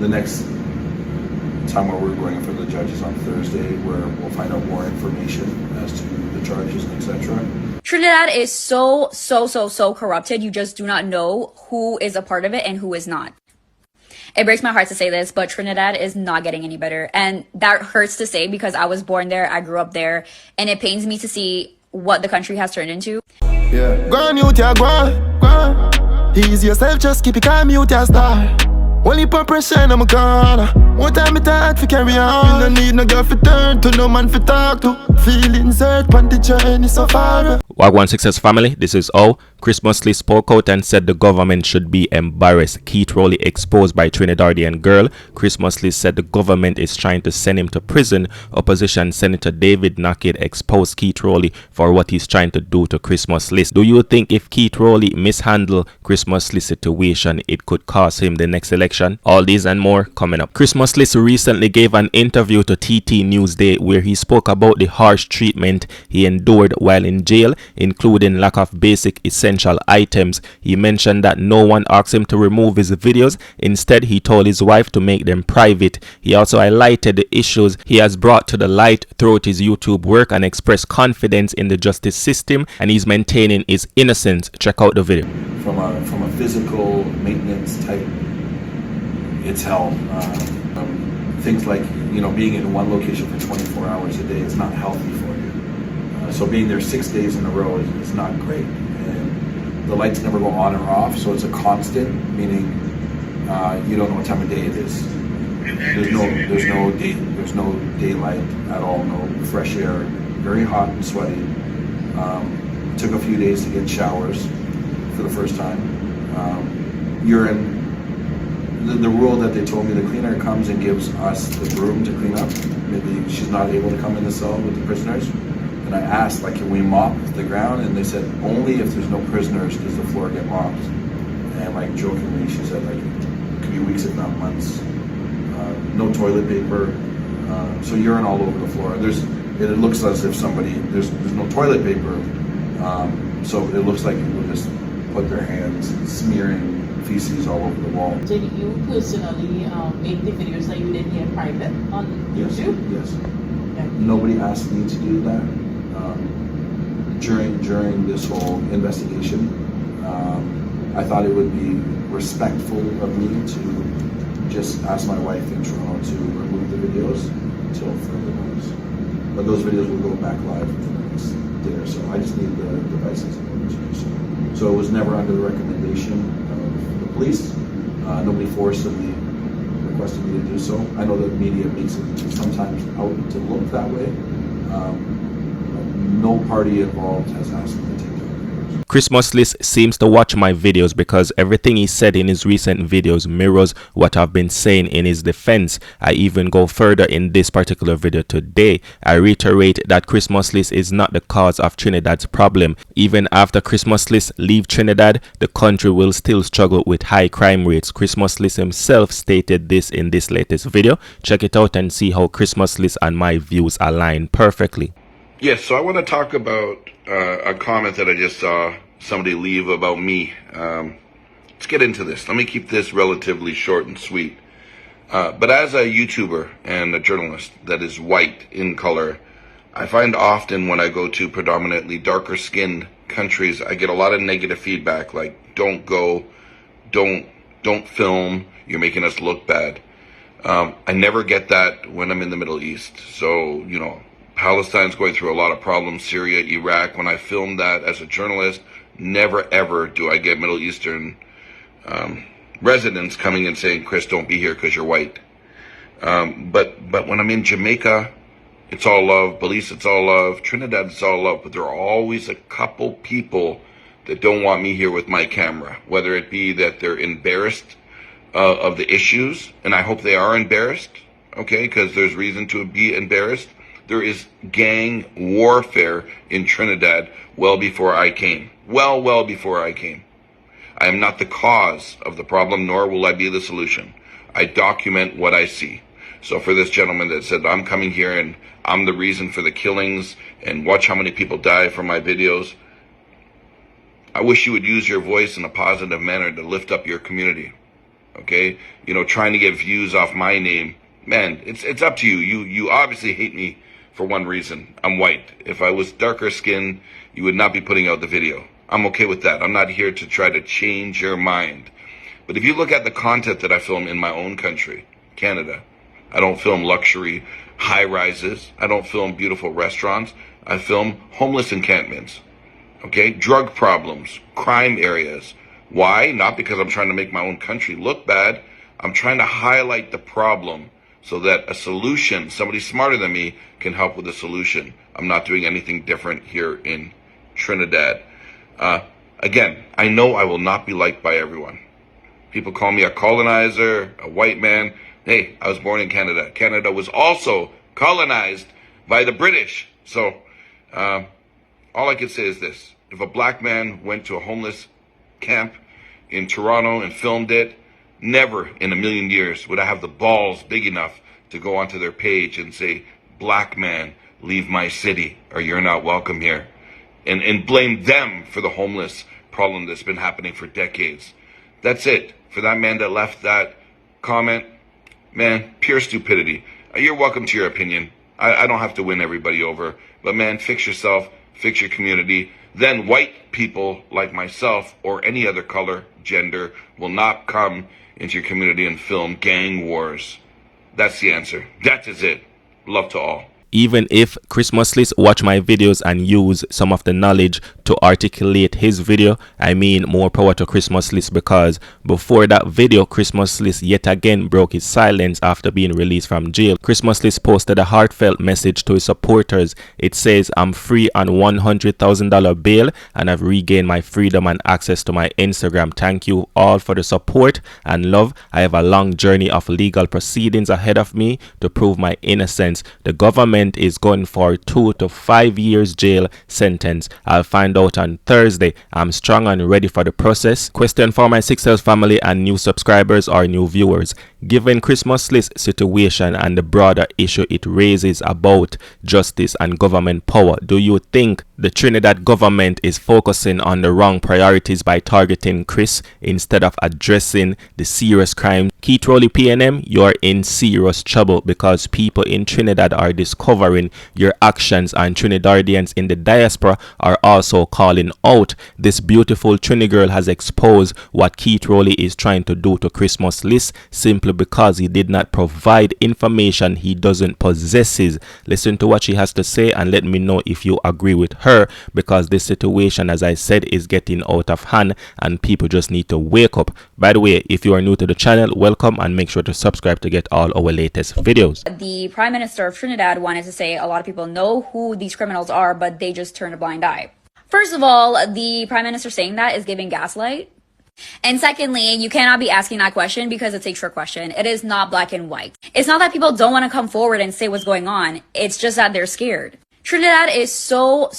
the next time where we're going in front of the judges on Thursday, where we'll find out more information as to the charges, etc. Trinidad is so corrupted. You just do not know who is a part of it and who is not. It breaks my heart to say this, but Trinidad is not getting any better. And that hurts to say because I was born there, I grew up there, and it pains me to see what the country has turned into. Yeah. Go on, mute ya, go on. Ease yourself, just keep it calm, mute ya, star. Only put pressure in my corner. One time it hard to carry on. You no need no girl for turn to, no man for talk to. Feelings hurt, but the journey so far. Wagwan Success family, this is O. Chris Musley spoke out and said the government should be embarrassed. Keith Rowley exposed by Trinidadian girl. Chris Musley said the government is trying to send him to prison. Opposition Senator David Nakid exposed Keith Rowley for what he's trying to do to Chris Musley. Do you think if Keith Rowley mishandled Chris Musley's situation, it could cost him the next election? All these and more coming up. Chris Musley recently gave an interview to TT Newsday where he spoke about the harsh treatment he endured while in jail, including lack of basic essential items. He mentioned that no one asked him to remove his videos. Instead, he told his wife to make them private. He also highlighted the issues he has brought to the light throughout his YouTube work and expressed confidence in the justice system, and he's maintaining his innocence. Check out the video. From a physical maintenance type, it's hell. Things like, being in one location for 24 hours a day, it's not healthy for you. So being there 6 days in a row is not great. And the lights never go on or off, so it's a constant, meaning you don't know what time of day it is. There's no daylight at all, no fresh air, very hot and sweaty. It took a few days to get showers for the first time. Urine. The rule that they told me, the cleaner comes and gives us the broom to clean up. Maybe she's not able to come in the cell with the prisoners. And I asked, can we mop the ground? And they said, only if there's no prisoners does the floor get mopped. And jokingly, she said, it could be weeks if not months. No toilet paper, so urine all over the floor. It looks as if there's no toilet paper, so it looks like people just put their hands smearing feces all over the wall. Did you personally make the videos that you did here private on YouTube? Yes. Okay. Nobody asked me to do that. During this whole investigation, I thought it would be respectful of me to just ask my wife in Toronto to remove the videos until further notice. But those videos will go back live within the next day or so. I just need the devices in order to do so. So it was never under the recommendation of the police. Nobody forcibly requested me to do so. I know that the media makes it sometimes out to look that way. No party involved has asked me to take that. Chris Musley seems to watch my videos because everything he said in his recent videos mirrors what I've been saying in his defense. I even go further in this particular video today. I reiterate that Chris Musley is not the cause of Trinidad's problem. Even after Chris Musley leaves Trinidad, the country will still struggle with high crime rates. Chris Musley himself stated this in this latest video. Check it out and see how Chris Musley and my views align perfectly. Yes, so I want to talk about a comment that I just saw somebody leave about me. Let's get into this. Let me keep this relatively short and sweet. But as a YouTuber and a journalist that is white in color, I find often when I go to predominantly darker skinned countries, I get a lot of negative feedback like, don't go, don't film, you're making us look bad. I never get that when I'm in the Middle East. So, Palestine's going through a lot of problems, Syria, Iraq. When I film that as a journalist, never ever do I get Middle Eastern residents coming and saying, Chris, don't be here because you're white. But when I'm in Jamaica, it's all love. Belize, it's all love. Trinidad, it's all love. But there are always a couple people that don't want me here with my camera, whether it be that they're embarrassed of the issues, and I hope they are embarrassed, okay, because there's reason to be embarrassed. There is gang warfare in Trinidad well before I came. Well before I came. I am not the cause of the problem, nor will I be the solution. I document what I see. So for this gentleman that said, I'm coming here and I'm the reason for the killings and watch how many people die from my videos, I wish you would use your voice in a positive manner to lift up your community. okay? You know, trying to get views off my name. Man, it's up to you. You obviously hate me for one reason. I'm white. If I was darker skinned, you would not be putting out the video. I'm okay with that. I'm not here to try to change your mind. But if you look at the content that I film in my own country, Canada, I don't film luxury high rises. I don't film beautiful restaurants. I film homeless encampments, okay? Drug problems, crime areas. Why? Not because I'm trying to make my own country look bad. I'm trying to highlight the problem so that a solution, somebody smarter than me, can help with the solution. I'm not doing anything different here in Trinidad. Again, I know I will not be liked by everyone. People call me a colonizer, a white man. Hey, I was born in Canada. Canada was also colonized by the British. So all I can say is this. If a black man went to a homeless camp in Toronto and filmed it, never in a million years would I have the balls big enough to go onto their page and say, black man, leave my city or you're not welcome here. And blame them for the homeless problem that's been happening for decades. That's it. For that man that left that comment, man, pure stupidity. You're welcome to your opinion. I don't have to win everybody over. But man, fix yourself, fix your community. Then white people like myself or any other color, gender, will not come into your community and film gang wars. That's the answer. That is it. Love to all. Even if Christmas List watch my videos and use some of the knowledge to articulate his video, I mean, more power to Christmas List, because before that video, Christmas List yet again broke his silence after being released from jail. Christmas List posted a heartfelt message to his supporters. It says, I'm free on $100,000 bail and I've regained my freedom and access to my Instagram. Thank you all for the support and love. I have a long journey of legal proceedings ahead of me to prove my innocence. The government is going for 2 to 5 years jail sentence. I'll find out on Thursday. I'm strong and ready for the process. Question for my 6Ls family and new subscribers or new viewers. Given Christmas List situation and the broader issue it raises about justice and government power, do you think the Trinidad government is focusing on the wrong priorities by targeting Chris instead of addressing the serious crime? Keith Rowley PNM, you're in serious trouble because people in Trinidad are discovering your actions and Trinidadians in the diaspora are also calling out. This beautiful Trini girl has exposed what Keith Rowley is trying to do to Christmas List simply because he did not provide information he doesn't possess. Listen to what she has to say and let me know if you agree with her, because this situation, as I said, is getting out of hand and people just need to wake up. By the way, if you are new to the channel, welcome and make sure to subscribe to get all our latest videos. The Prime Minister of Trinidad wanted to say a lot of people know who these criminals are, but they just turn a blind eye. First of all, the Prime Minister saying that is giving gaslight. And secondly, you cannot be asking that question because it's a trick question. It is not black and white. It's not that people don't want to come forward and say what's going on. It's just that they're scared. Trinidad is so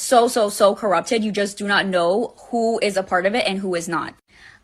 corrupted. You just do not know who is a part of it and who is not.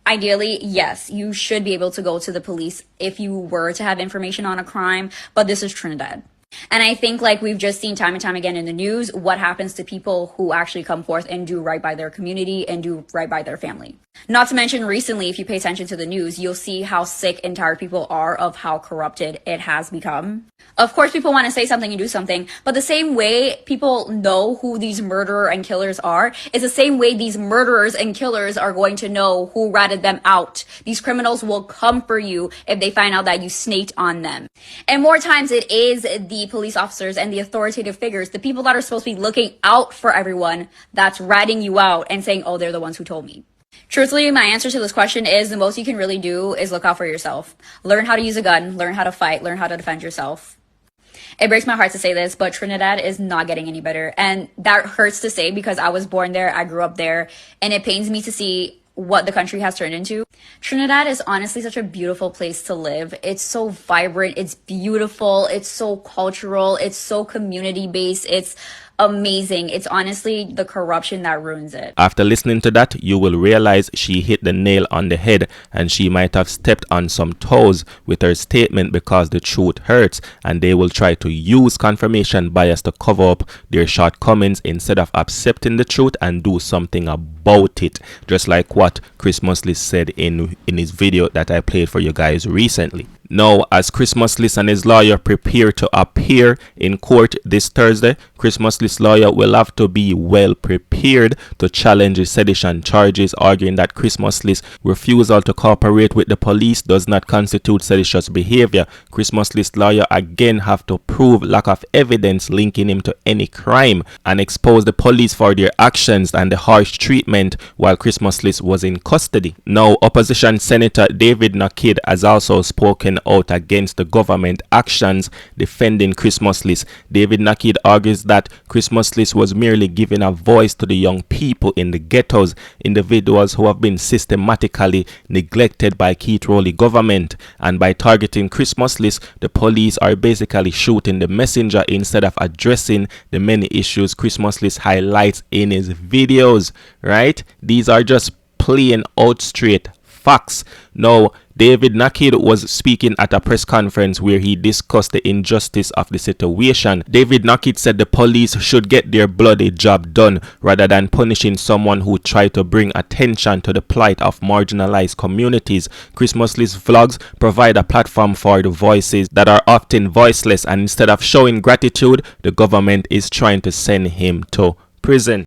Ideally, yes, you should be able to go to the police if you were to have information on a crime, but this is Trinidad. And I think, like we've just seen time and time again in the news, what happens to people who actually come forth and do right by their community and do right by their family. Not to mention recently, if you pay attention to the news, you'll see how sick and tired people are of how corrupted it has become. Of course, people want to say something and do something, but the same way people know who these murderer and killers are is the same way these murderers and killers are going to know who ratted them out. These criminals will come for you if they find out that you snaked on them. And more times it is the police officers and the authoritative figures, the people that are supposed to be looking out for everyone, that's ratting you out and saying, oh, they're the ones who told me. Truthfully, my answer to this question is the most you can really do is look out for yourself. Learn how to use a gun, learn how to fight, learn how to defend yourself. It breaks my heart to say this, but Trinidad is not getting any better. And that hurts to say because I was born there, I grew up there, and it pains me to see what the country has turned into. Trinidad is honestly such a beautiful place to live. It's so vibrant, it's beautiful, it's so cultural, it's so community based, it's amazing. It's honestly the corruption that ruins it. After listening to that, you will realize she hit the nail on the head, and she might have stepped on some toes with her statement because the truth hurts, and they will try to use confirmation bias to cover up their shortcomings instead of accepting the truth and do something about it, just like what Christmas List said in his video that I played for you guys recently. Now, as Christmas List and his lawyer prepare to appear in court this Thursday, Christmas List lawyer will have to be well prepared to challenge the sedition charges, arguing that Christmas List refusal to cooperate with the police does not constitute seditious behavior. Christmas List lawyer again have to prove lack of evidence linking him to any crime and expose the police for their actions and the harsh treatment while Christmas List was in custody. Now, opposition Senator David Nakid has also spoken out against the government actions defending Christmas List. David Nakid argues that Christmas List was merely giving a voice to the young people in the ghettos, individuals who have been systematically neglected by Keith Rowley government, and by targeting Christmas List, the police are basically shooting the messenger instead of addressing the many issues Christmas List highlights in his videos, right? These are just plain out straight facts. Now, David Nakid was speaking at a press conference where he discussed the injustice of the situation. David Nakid said the police should get their bloody job done rather than punishing someone who tried to bring attention to the plight of marginalized communities. Christmas List vlogs provide a platform for the voices that are often voiceless, and instead of showing gratitude, the government is trying to send him to prison.